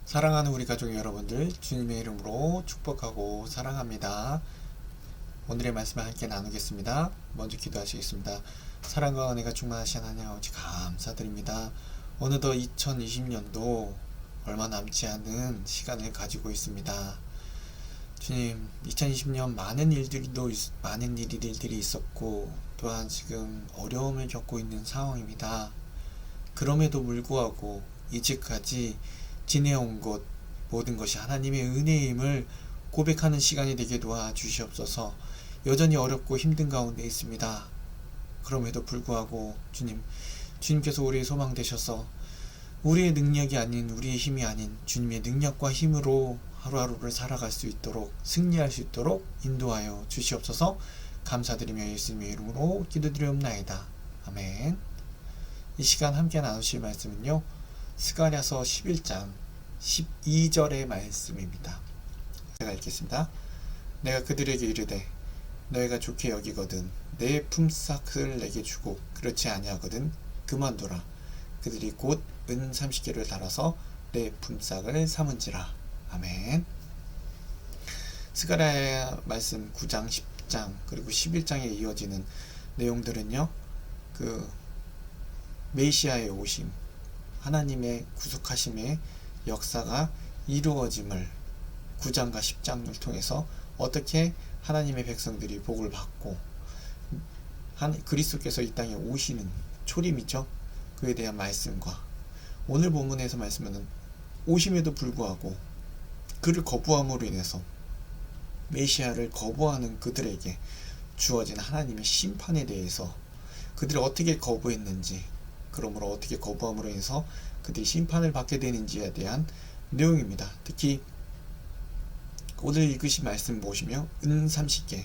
사랑하는 우리 가족 여러분들, 주님의 이름으로 축복하고 사랑합니다. 오늘의 말씀을 함께 나누겠습니다. 먼저 기도하시겠습니다. 사랑과 은혜가 충만하신 하나님 아버지 감사드립니다. 어느덧 2020년도 얼마 남지 않은 시간을 가지고 있습니다. 주님, 2020년 많은 일들이 있었고 또한 지금 어려움을 겪고 있는 상황입니다. 그럼에도 불구하고 이제까지 지내온 것 모든 것이 하나님의 은혜임을 고백하는 시간이 되게 도와주시옵소서. 여전히 어렵고 힘든 가운데 있습니다. 그럼에도 불구하고 주님께서 우리의 소망 되셔서 우리의 능력이 아닌, 우리의 힘이 아닌 주님의 능력과 힘으로 하루하루를 살아갈 수 있도록, 승리할 수 있도록 인도하여 주시옵소서. 감사드리며 예수님의 이름으로 기도드리옵나이다. 아멘. 이 시간 함께 나누실 말씀은요, 스가랴서 11장 12절의 말씀입니다. 제가 읽겠습니다. 내가 그들에게 이르되 너희가 좋게 여기거든 내 품삯을 내게 주고 그렇지 아니하거든 그만두라. 그들이 곧 은 30개를 달아서 내 품삯을 삼은지라. 아멘. 스가랴의 말씀 9장 10장 그리고 11장에 이어지는 내용들은요, 메시아의 오심, 하나님의 구속하심의 역사가 이루어짐을 9장과 10장을 통해서 어떻게 하나님의 백성들이 복을 받고 그리스도께서 이 땅에 오시는 초림이죠. 그에 대한 말씀과 오늘 본문에서 말씀하는 오심에도 불구하고 그를 거부함으로 인해서 메시아를 거부하는 그들에게 주어진 하나님의 심판에 대해서 그들이 어떻게 거부했는지, 그러므로 어떻게 거부함으로 인해서 그들이 심판을 받게 되는지에 대한 내용입니다. 특히 오늘 읽으신 말씀 보시면 은 30개,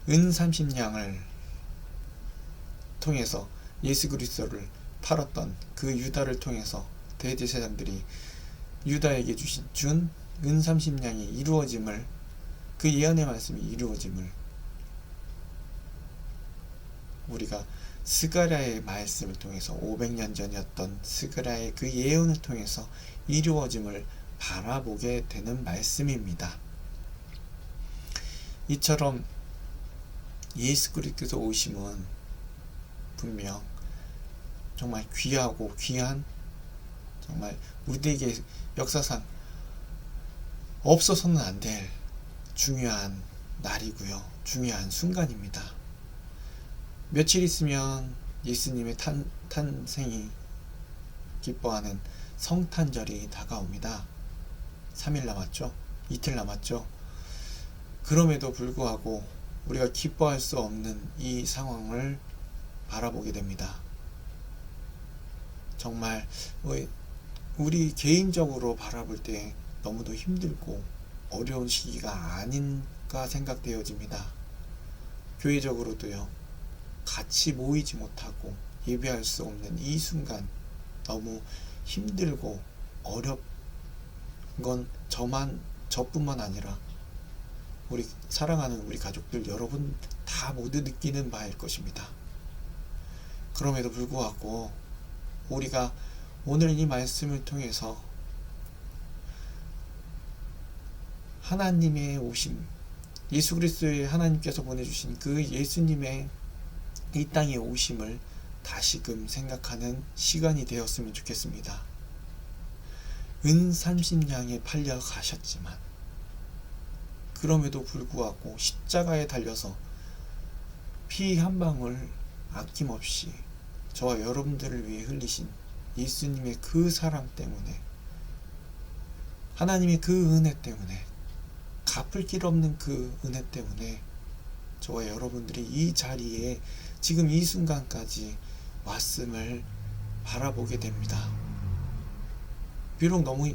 은 30냥을 통해서 예수 그리스도를 팔았던 그 유다를 통해서 대제사장들이 유다에게 준 은 30냥이 이루어짐을, 그 예언의 말씀이 이루어짐을 우리가 스가랴의 말씀을 통해서 500년 전이었던 스가랴의 그 예언을 통해서 이루어짐을 바라보게 되는 말씀입니다. 이처럼 예수 그리스도께서 오심은 분명 정말 귀하고 귀한, 정말 우리에게 역사상 없어서는 안 될 중요한 날이고요, 중요한 순간입니다. 며칠 있으면 예수님의 탄생이 기뻐하는 성탄절이 다가옵니다. 3일 남았죠. 이틀 남았죠. 그럼에도 불구하고 우리가 기뻐할 수 없는 이 상황을 바라보게 됩니다. 정말 우리 개인적으로 바라볼 때 너무도 힘들고 어려운 시기가 아닌가 생각되어집니다. 교회적으로도요, 같이 모이지 못하고 예배할 수 없는 이 순간 너무 힘들고 어려운 건 저뿐만 아니라 우리 사랑하는 우리 가족들 여러분 다 모두 느끼는 바일 것입니다. 그럼에도 불구하고 우리가 오늘 이 말씀을 통해서 하나님의 오심, 예수 그리스도의 하나님께서 보내주신 그 예수님의 이 땅에 오심을 다시금 생각하는 시간이 되었으면 좋겠습니다. 은 30냥에 팔려 가셨지만 그럼에도 불구하고 십자가에 달려서 피 한 방울 아낌없이 저와 여러분들을 위해 흘리신 예수님의 그 사랑 때문에, 하나님의 그 은혜 때문에, 갚을 길 없는 그 은혜 때문에 저와 여러분들이 이 자리에 지금 이 순간까지 왔음을 바라보게 됩니다. 비록 너무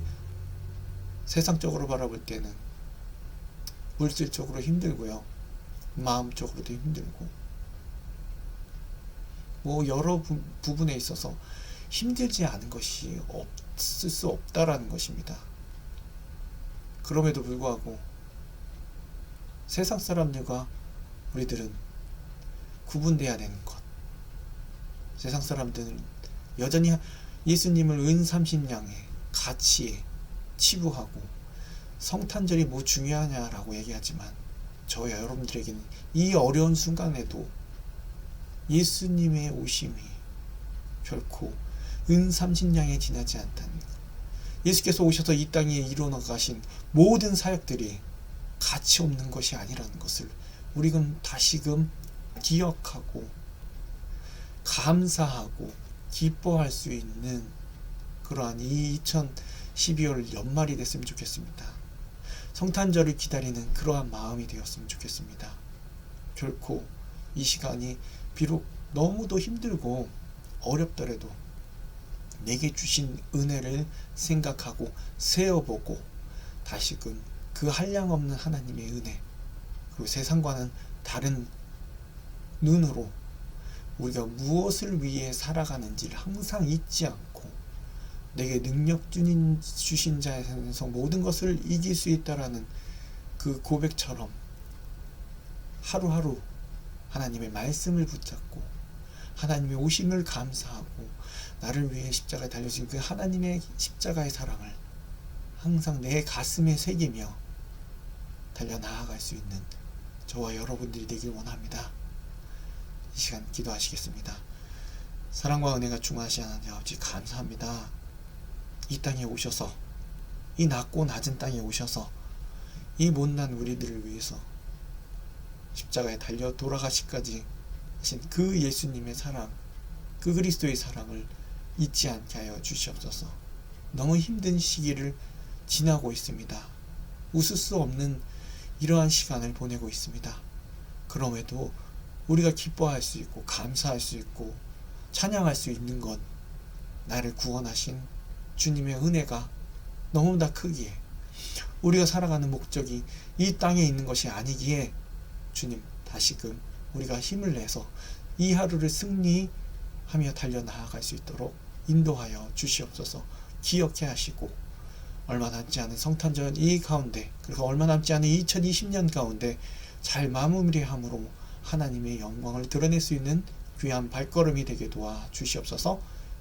세상적으로 바라볼 때는 물질적으로 힘들고요, 마음적으로도 힘들고 여러 부분에 있어서 힘들지 않은 것이 없을 수 없다라는 것입니다. 그럼에도 불구하고 세상 사람들과 우리들은 구분돼야 되는 것, 세상 사람들은 여전히 예수님을 은 30냥의 가치에 치부하고 성탄절이 뭐 중요하냐라고 얘기하지만 저와 여러분들에게는 이 어려운 순간에도 예수님의 오심이 결코 은삼신량에 지나지 않다는 것. 예수께서 오셔서 이 땅에 이루어 가신 모든 사역들이 가치 없는 것이 아니라는 것을 우리는 다시금 기억하고 감사하고 기뻐할 수 있는 그러한 이 2012월 연말이 됐으면 좋겠습니다. 성탄절을 기다리는 그러한 마음이 되었으면 좋겠습니다. 결코 이 시간이 비록 너무도 힘들고 어렵더라도 내게 주신 은혜를 생각하고 세어보고 다시금 그 한량없는 하나님의 은혜, 그리고 세상과는 다른 눈으로 우리가 무엇을 위해 살아가는지를 항상 잊지 않고 내게 능력 주신 자에서 모든 것을 이길 수 있다라는 그 고백처럼 하루하루 하나님의 말씀을 붙잡고 하나님의 오심을 감사하고 나를 위해 십자가에 달려진 그 하나님의 십자가의 사랑을 항상 내 가슴에 새기며 달려나아갈 수 있는 저와 여러분들이 되길 원합니다. 이 시간 기도하시겠습니다. 사랑과 은혜가 충만하신 하나님 아버지 감사합니다. 이 땅에 오셔서 이 낮고 낮은 땅에 오셔서 이 못난 우리들을 위해서 십자가에 달려 돌아가시까지 하신 그 예수님의 사랑, 그 그리스도의 사랑을 잊지 않게 하여 주시옵소서. 너무 힘든 시기를 지나고 있습니다. 웃을 수 없는 이러한 시간을 보내고 있습니다. 그럼에도 우리가 기뻐할 수 있고 감사할 수 있고 찬양할 수 있는 건 나를 구원하신 주님의 은혜가 너무나 크기에 우리가 살아가는 목적이 이 땅에 있는 것이 아니기에 주님 다시금 우리가 힘을 내서 이 하루를 승리하며 달려나아갈 수 있도록 인도하여 주시옵소서. 기억해 하시고 얼마 남지 않은 성탄절 이 가운데 그리고 얼마 남지 않은 2020년 가운데 잘 마무리함으로 하나님의 영광을 드러낼 수 있는 귀한 발걸음이 되게 도와 주시옵소서.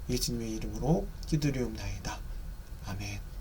예수님의 이름으로 기도드리옵나이다. 아멘.